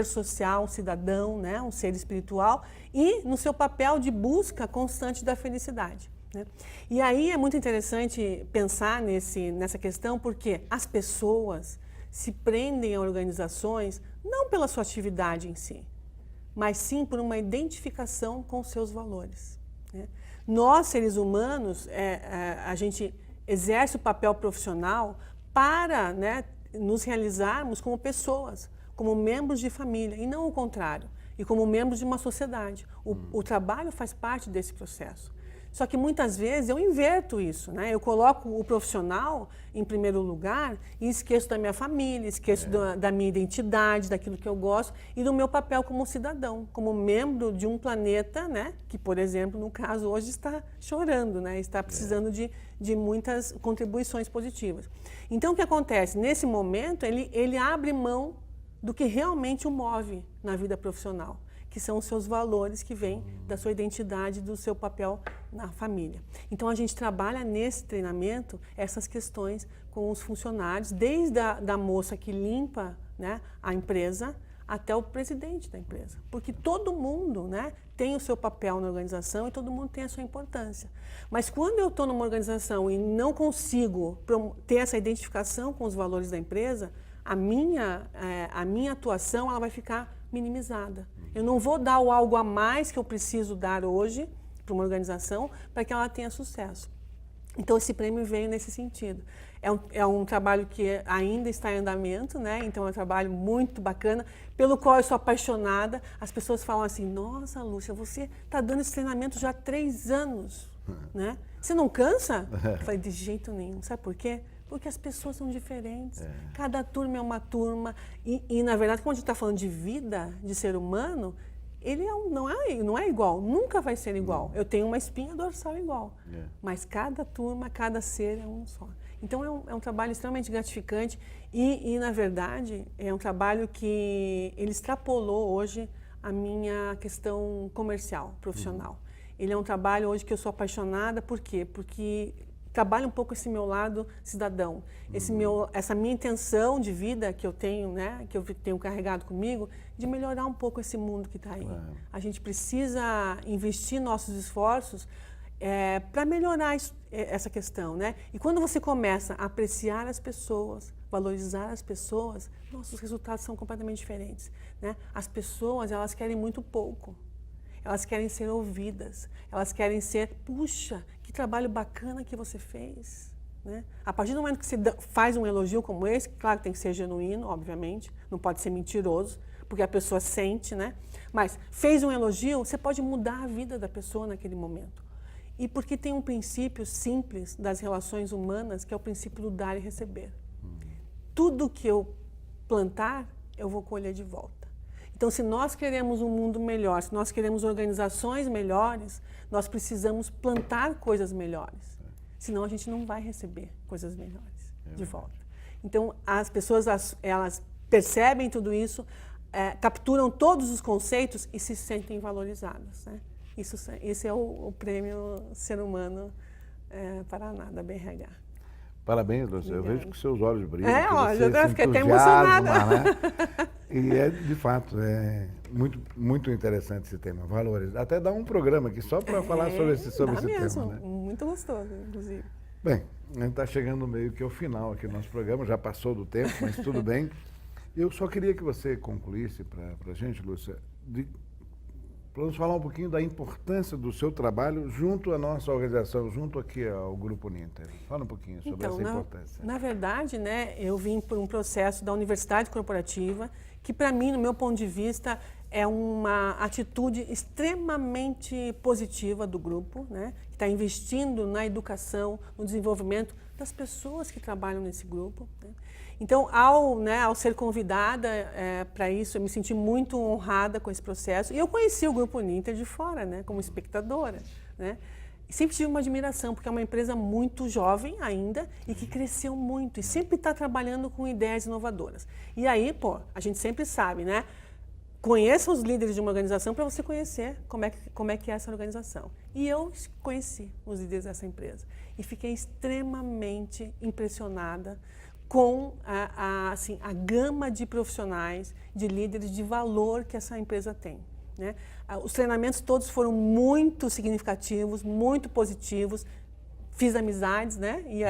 social, um cidadão, né, um ser espiritual, e no seu papel de busca constante da felicidade, né? E aí é muito interessante pensar nessa questão, porque as pessoas se prendem a organizações não pela sua atividade em si, mas sim por uma identificação com seus valores, né? Nós, seres humanos, a gente exerce o papel profissional para, né, nos realizarmos como pessoas, como membros de família, e não o contrário, e como membros de uma sociedade. O trabalho faz parte desse processo. Só que muitas vezes eu inverto isso, né? Eu coloco o profissional em primeiro lugar e esqueço da minha família, esqueço da minha identidade, daquilo que eu gosto e do meu papel como cidadão, como membro de um planeta, né? Que, por exemplo, no caso hoje está chorando, né? Está precisando de muitas contribuições positivas. Então, o que acontece? Nesse momento, ele abre mão do que realmente o move na vida profissional, que são os seus valores que vêm da sua identidade, do seu papel na família. Então, a gente trabalha nesse treinamento essas questões com os funcionários, desde da moça que limpa, né, a empresa, até o presidente da empresa. Porque todo mundo, né, tem o seu papel na organização e todo mundo tem a sua importância. Mas quando eu estou numa organização e não consigo ter essa identificação com os valores da empresa, a minha atuação ela vai ficar minimizada. Eu não vou dar o algo a mais que eu preciso dar hoje para uma organização para que ela tenha sucesso. Então, esse prêmio veio nesse sentido. É um trabalho que ainda está em andamento, né? Então, é um trabalho muito bacana, pelo qual eu sou apaixonada. As pessoas falam assim, nossa, Lúcia, você está dando esse treinamento já há 3 anos, né? Você não cansa? Eu falei, de jeito nenhum. Sabe por quê? Porque as pessoas são diferentes. Cada turma é uma turma. E na verdade, quando a gente está falando de vida, de ser humano, ele não é igual, nunca vai ser igual. Eu tenho uma espinha dorsal igual, mas cada turma, cada ser é um só. Então, é um trabalho extremamente gratificante e, na verdade, é um trabalho que ele extrapolou hoje a minha questão comercial, profissional. Ele é um trabalho hoje que eu sou apaixonada, por quê? Porque trabalha um pouco esse meu lado cidadão, essa minha intenção de vida que eu tenho, né, que eu tenho carregado comigo, de melhorar um pouco esse mundo que está aí. A gente precisa investir nossos esforços para melhorar essa questão, né? E quando você começa a apreciar as pessoas, valorizar as pessoas, nossos resultados são completamente diferentes, né? As pessoas, elas querem muito pouco. Elas querem ser ouvidas, elas querem ser, puxa, que trabalho bacana que você fez, né? A partir do momento que você faz um elogio como esse, claro que tem que ser genuíno, obviamente, não pode ser mentiroso, porque a pessoa sente, né? Mas fez um elogio, você pode mudar a vida da pessoa naquele momento. E porque tem um princípio simples das relações humanas, que é o princípio do dar e receber. Tudo que eu plantar, eu vou colher de volta. Então, se nós queremos um mundo melhor, se nós queremos organizações melhores, nós precisamos plantar coisas melhores. Senão, a gente não vai receber coisas melhores de volta. Então, as pessoas, elas percebem tudo isso, capturam todos os conceitos e se sentem valorizadas, né? Esse é o prêmio Ser Humano Paraná, da BRH. Parabéns, Lúcia. Eu vejo que seus olhos brilham. Eu fiquei até emocionada. Né? E de fato, é muito interessante esse tema, valores. Até dá um programa aqui só para falar sobre esse mesmo. tema. Né? Muito gostoso, inclusive. Bem, a gente está chegando meio que ao final aqui do nosso programa, já passou do tempo, mas tudo bem. Eu só queria que você concluísse para a gente, Lúcia, para nos falar um pouquinho da importância do seu trabalho junto à nossa organização, junto aqui ao Grupo Uninter. Fala um pouquinho sobre essa importância. Na verdade, né, eu vim por um processo da Universidade Corporativa, que para mim, no meu ponto de vista, é uma atitude extremamente positiva do grupo, né, que está investindo na educação, no desenvolvimento das pessoas que trabalham nesse grupo, né. Então, ao ser convidada para isso, eu me senti muito honrada com esse processo. E eu conheci o Grupo Uninter de fora, né, como espectadora, né. E sempre tive uma admiração, porque é uma empresa muito jovem ainda e que cresceu muito e sempre está trabalhando com ideias inovadoras. E aí, a gente sempre sabe, né? Conheça os líderes de uma organização para você conhecer como é que é essa organização. E eu conheci os líderes dessa empresa e fiquei extremamente impressionada com a gama de profissionais, de líderes de valor que essa empresa tem, né? Os treinamentos todos foram muito significativos, muito positivos. Fiz amizades, né? E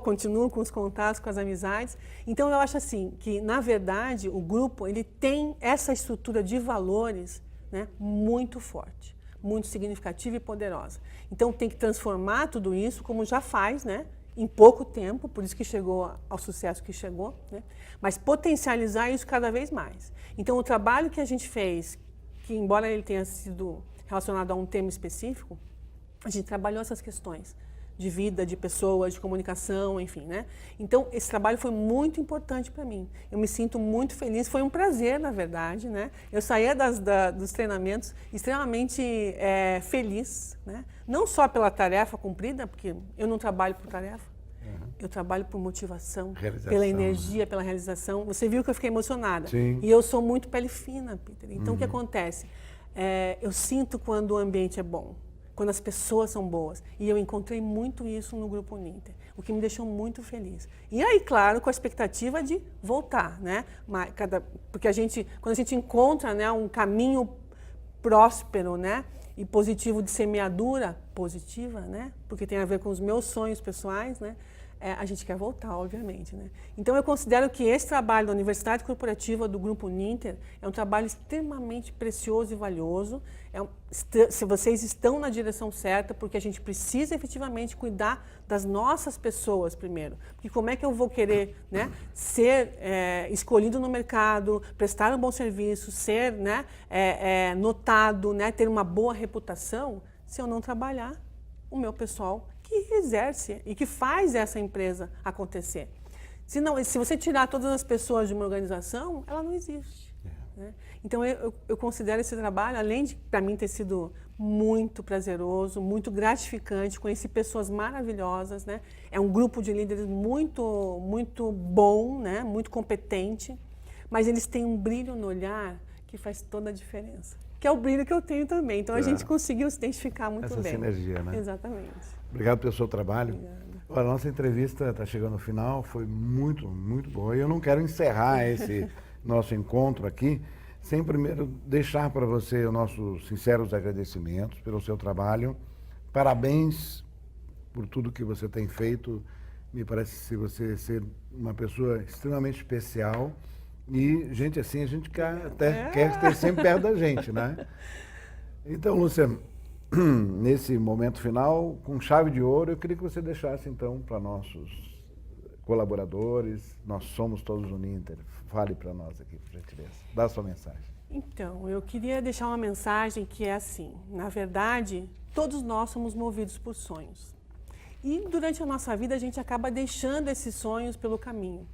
continuo com os contatos, com as amizades. Então, eu acho assim, que, na verdade, o grupo ele tem essa estrutura de valores, né, muito forte, muito significativa e poderosa. Então, tem que transformar tudo isso, como já faz, né? Em pouco tempo, por isso que chegou ao sucesso que chegou, né? Mas potencializar isso cada vez mais. Então, o trabalho que a gente fez, que embora ele tenha sido relacionado a um tema específico, A gente trabalhou essas questões de vida, de pessoas, de comunicação, enfim, né? Então, esse trabalho foi muito importante para mim. Eu me sinto muito feliz, foi um prazer, na verdade, né? Eu saía dos treinamentos extremamente feliz, né? Não só pela tarefa cumprida, porque eu não trabalho por tarefa, eu trabalho por motivação, pela energia, pela realização. Você viu que eu fiquei emocionada. Sim. E eu sou muito pele fina, Peter. Então, o que acontece? Eu sinto quando o ambiente é bom, quando as pessoas são boas. E eu encontrei muito isso no Grupo Uninter, o que me deixou muito feliz. E aí, claro, com a expectativa de voltar, né? Porque quando a gente encontra, né, um caminho próspero, né, e positivo de semeadura positiva, né, porque tem a ver com os meus sonhos pessoais, né, a gente quer voltar, obviamente, né? Então, eu considero que esse trabalho da Universidade Corporativa do Grupo Uninter é um trabalho extremamente precioso e valioso. Se vocês estão na direção certa, porque a gente precisa efetivamente cuidar das nossas pessoas primeiro. Porque como é que eu vou querer, né, ser escolhido no mercado, prestar um bom serviço, ser, né, notado, né, ter uma boa reputação, se eu não trabalhar o meu pessoal que exerce e que faz essa empresa acontecer. Se você tirar todas as pessoas de uma organização, ela não existe. Né? Então, eu considero esse trabalho, além de, para mim, ter sido muito prazeroso, muito gratificante, conheci pessoas maravilhosas, né? É um grupo de líderes muito, muito bom, né? Muito competente, mas eles têm um brilho no olhar que faz toda a diferença. Que é o brilho que eu tenho também. Então, a gente conseguiu se identificar muito bem. Essa sinergia, né? Exatamente. Obrigado pelo seu trabalho. Obrigada. Olha, a nossa entrevista está chegando ao final, foi muito, muito boa. E eu não quero encerrar esse nosso encontro aqui sem primeiro deixar para você os nossos sinceros agradecimentos pelo seu trabalho. Parabéns por tudo que você tem feito. Me parece você ser uma pessoa extremamente especial. E gente assim, a gente quer ter sempre perto da gente, né? Então, Lúcia, nesse momento final, com chave de ouro, eu queria que você deixasse, então, para nossos colaboradores, nós somos todos Uninter. Fale para nós aqui, por gentileza. Dá a sua mensagem. Então, eu queria deixar uma mensagem que é assim, na verdade, todos nós somos movidos por sonhos. E durante a nossa vida, a gente acaba deixando esses sonhos pelo caminho.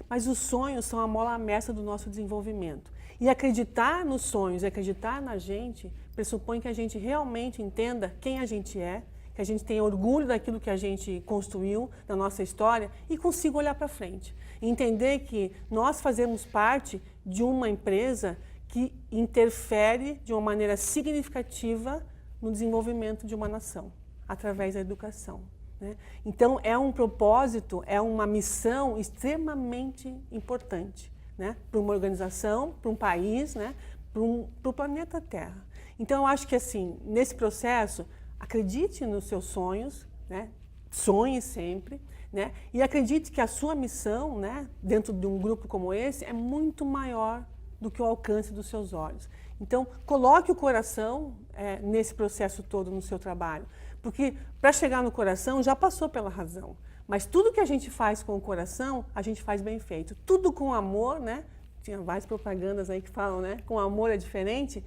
Mas os sonhos são a mola mestra do nosso desenvolvimento. E acreditar nos sonhos, acreditar na gente, pressupõe que a gente realmente entenda quem a gente é, que a gente tenha orgulho daquilo que a gente construiu, da nossa história, e consiga olhar para frente. E entender que nós fazemos parte de uma empresa que interfere de uma maneira significativa no desenvolvimento de uma nação, através da educação. Né? Então, é um propósito, é uma missão extremamente importante, né? Para uma organização, para um país, né? Para o planeta Terra. Então, eu acho que, assim, nesse processo, acredite nos seus sonhos, né? Sonhe sempre, né? E acredite que a sua missão, né? Dentro de um grupo como esse, é muito maior do que o alcance dos seus olhos. Então, coloque o coração nesse processo todo no seu trabalho. Porque para chegar no coração já passou pela razão. Mas tudo que a gente faz com o coração, a gente faz bem feito. Tudo com amor, né? Tinha várias propagandas aí que falam, né? Com amor é diferente.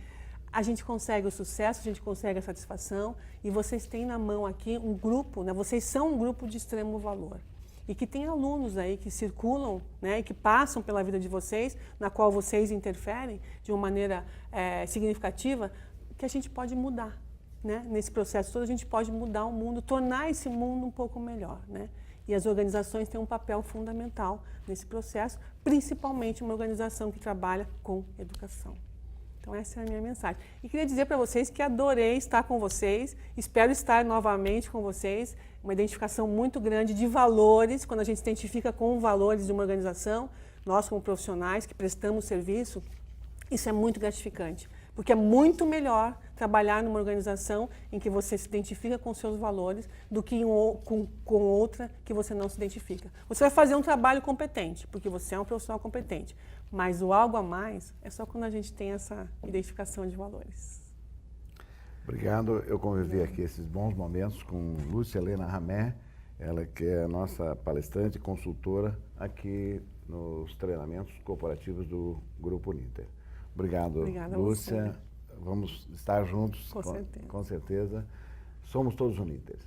A gente consegue o sucesso, a gente consegue a satisfação. E vocês têm na mão aqui um grupo, né? Vocês são um grupo de extremo valor. E que tem alunos aí que circulam, né? E que passam pela vida de vocês, na qual vocês interferem de uma maneira significativa, que a gente pode mudar. Né? Nesse processo todo, a gente pode mudar o mundo, tornar esse mundo um pouco melhor. Né? E as organizações têm um papel fundamental nesse processo, principalmente uma organização que trabalha com educação. Então, essa é a minha mensagem. E queria dizer para vocês que adorei estar com vocês, espero estar novamente com vocês, uma identificação muito grande de valores, quando a gente se identifica com valores de uma organização, nós como profissionais que prestamos serviço, isso é muito gratificante. Porque é muito melhor trabalhar numa organização em que você se identifica com seus valores do que com outra que você não se identifica. Você vai fazer um trabalho competente, porque você é um profissional competente. Mas o algo a mais é só quando a gente tem essa identificação de valores. Obrigado. Eu convivi aqui esses bons momentos com Lúcia Helena Ramé, ela que é a nossa palestrante e consultora aqui nos treinamentos corporativos do Grupo Uninter. Obrigado, Obrigada, Lúcia. Vamos estar juntos, Com certeza. Com certeza. somos todos Uninter.